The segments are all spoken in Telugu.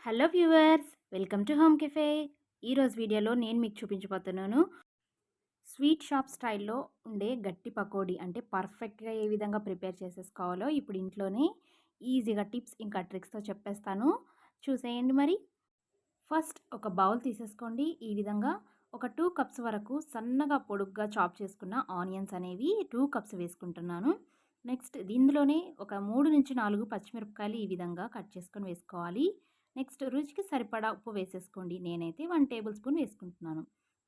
Hello viewers, welcome to home cafe. ఈరోజు వీడియోలో నేను మీకు చూపించబోతున్నాను స్వీట్ షాప్ స్టైల్లో ఉండే గట్టి పకోడీ. అంటే పర్ఫెక్ట్గా ఏ విధంగా ప్రిపేర్ చేసేసుకోవాలో ఇప్పుడు ఇంట్లోనే ఈజీగా టిప్స్ ఇంకా ట్రిక్స్తో చెప్పేస్తాను. చూసేయండి మరి. ఫస్ట్ ఒక బౌల్ తీసేసుకోండి. ఈ విధంగా ఒక 2 కప్స్ వరకు సన్నగా పొడుగ్గా చాప్ చేసుకున్న ఆనియన్స్ అనేవి 2 కప్స్ వేసుకుంటున్నాను. నెక్స్ట్ ఇందులోనే ఒక 3-4 పచ్చిమిరపకాయలు ఈ విధంగా కట్ చేసుకొని వేసుకోవాలి. నెక్స్ట్ రుచికి సరిపడా ఉప్పు వేసేసుకోండి. నేనైతే 1 టేబుల్ స్పూన్ వేసుకుంటున్నాను.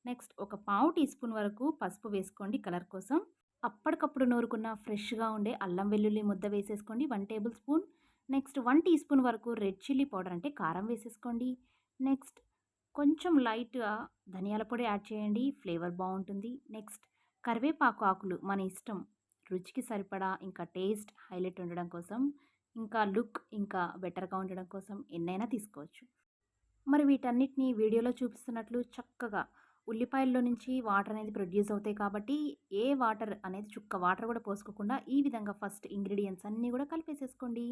నెక్స్ట్ ఒక పావు టీ స్పూన్ వరకు పసుపు వేసుకోండి కలర్ కోసం. అప్పటికప్పుడు నూరుకున్న ఫ్రెష్గా ఉండే అల్లం వెల్లుల్లి ముద్ద వేసేసుకోండి 1 tablespoon. Next 1 teaspoon వరకు రెడ్ చిల్లీ పౌడర్ అంటే కారం వేసేసుకోండి. నెక్స్ట్ కొంచెం లైట్‌గా ధనియాల పొడి యాడ్ చేయండి. ఫ్లేవర్ బావుంటుంది. నెక్స్ట్ కరివేపాకు ఆకులు మన ఇష్టం. రుచికి సరిపడా ఇంకా టేస్ట్ హైలైట్ ఉండడం కోసం, ఇంకా లుక్ ఇంకా బెటర్‌గా ఉండడం కోసం ఎన్నైనా తీసుకోవచ్చు. మరి వీటన్నిటిని వీడియోలో చూపిస్తున్నట్లు చక్కగా ఉల్లిపాయల్లో నుంచి వాటర్ అనేది ప్రొడ్యూస్ అవుతాయి కాబట్టి ఏ వాటర్ అనేది చుక్క వాటర్ కూడా పోసుకోకుండా ఈ విధంగా ఫస్ట్ ఇంగ్రీడియంట్స్ అన్నీ కూడా కలిపేసేసుకోండి.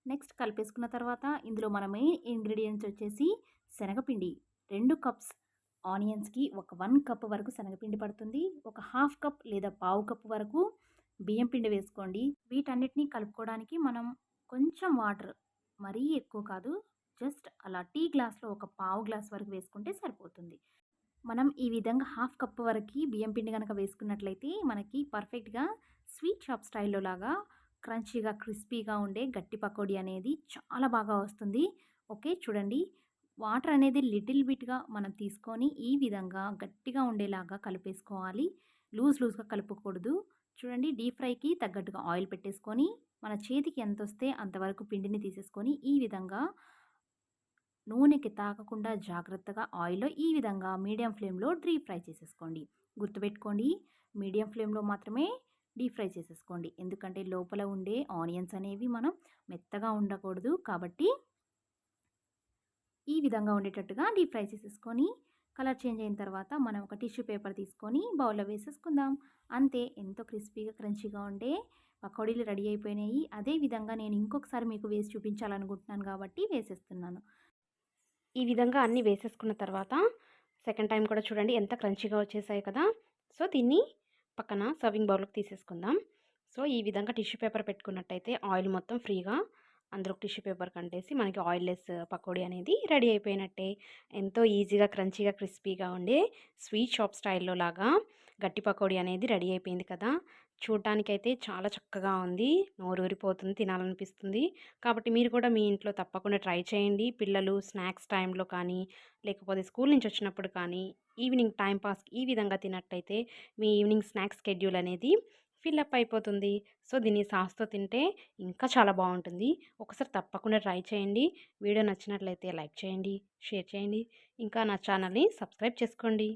నెక్స్ట్ కలిపేసుకున్న తర్వాత ఇందులో మన మెయిన్ ఇంగ్రీడియంట్స్ వచ్చేసి శనగపిండి. 2 కప్స్ ఆనియన్స్కి ఒక 1 కప్ వరకు శనగపిండి పడుతుంది. ఒక హాఫ్ కప్ లేదా పావు కప్ వరకు బియ్యం పిండి వేసుకోండి. వీటన్నిటిని కలుపుకోవడానికి మనం కొంచెం వాటర్, మరీ ఎక్కువ కాదు, జస్ట్ అలా టీ గ్లాస్లో ఒక పావు గ్లాస్ వరకు వేసుకుంటే సరిపోతుంది. మనం ఈ విధంగా హాఫ్ కప్ వరకు బియ్యం పిండి కనుక వేసుకున్నట్లయితే మనకి పర్ఫెక్ట్గా స్వీట్ షాప్ స్టైల్లో లాగా క్రంచీగా క్రిస్పీగా ఉండే గట్టి పకోడీ అనేది చాలా బాగా వస్తుంది. ఓకే, చూడండి. వాటర్ అనేది లిటిల్ బిట్గా మనం తీసుకొని ఈ విధంగా గట్టిగా ఉండేలాగా కలిపేసుకోవాలి. లూజ్గా కలుపుకూడదు. చూడండి, డీప్ ఫ్రైకి తగ్గట్టుగా ఆయిల్ పెట్టేసుకొని మన చేతికి ఎంత వస్తే అంతవరకు పిండిని తీసేసుకొని ఈ విధంగా నూనెకి తాకకుండా జాగ్రత్తగా ఆయిల్‌లో ఈ విధంగా మీడియం ఫ్లేమ్‌లో డీప్ ఫ్రై చేసేసుకోండి. గుర్తుపెట్టుకోండి, మీడియం ఫ్లేమ్‌లో మాత్రమే డీప్ ఫ్రై చేసేసుకోండి. ఎందుకంటే లోపల ఉండే ఆనియన్స్ అనేవి మనం మెత్తగా ఉండకూడదు. కాబట్టి ఈ విధంగా ఉండేటట్టుగా డీప్ ఫ్రై చేసేసుకొని కలర్ చేంజ్ అయిన తర్వాత మనం ఒక టిష్యూ పేపర్ తీసుకొని బౌల్‌లో వేసేసుకుందాం. అంతే, ఎంతో క్రిస్పీగా క్రంచీగా ఉండే పకోడీలు రెడీ అయిపోయినాయి. అదే విధంగా నేను ఇంకొకసారి మీకు వేసి చూపించాలనుకుంటున్నాను కాబట్టి వేసేస్తున్నాను. ఈ విధంగా అన్నీ వేసేసుకున్న తర్వాత సెకండ్ టైం కూడా చూడండి ఎంత క్రంచీగా వచ్చేసాయి కదా. సో దీన్ని పక్కన సర్వింగ్ బౌల్‌లోకి తీసేసుకుందాం. సో ఈ విధంగా టిష్యూ పేపర్ పెట్టుకున్నట్టయితే ఆయిల్ మొత్తం ఫ్రీగా అందులో టిష్యూ పేపర్ కంటేసి మనకి ఆయిల్లెస్ పకోడీ అనేది రెడీ అయిపోయినట్టే. ఎంతో ఈజీగా క్రంచీగా క్రిస్పీగా ఉండే స్వీట్ షాప్ స్టైల్లో లాగా గట్టి పకోడీ అనేది రెడీ అయిపోయింది కదా. చూడటానికైతే చాలా చక్కగా ఉంది. నోరూరిపోతుంది, తినాలనిపిస్తుంది. కాబట్టి మీరు కూడా మీ ఇంట్లో తప్పకుండా ట్రై చేయండి. పిల్లలు స్నాక్స్ టైంలో కానీ, లేకపోతే స్కూల్ నుంచి వచ్చినప్పుడు కానీ, ఈవినింగ్ టైం పాస్‌కి ఈ విధంగా తిన్నట్టయితే మీ ఈవినింగ్ స్నాక్స్ షెడ్యూల్ అనేది ఫిల్అప్ అయిపోతుంది. సో దీన్ని సాస్‌తో తింటే ఇంకా చాలా బాగుంటుంది. ఒకసారి తప్పకుండా ట్రై చేయండి. వీడియో నచ్చినట్లయితే లైక్ చేయండి, షేర్ చేయండి. ఇంకా నా ఛానల్‌ని సబ్స్క్రైబ్ చేసుకోండి.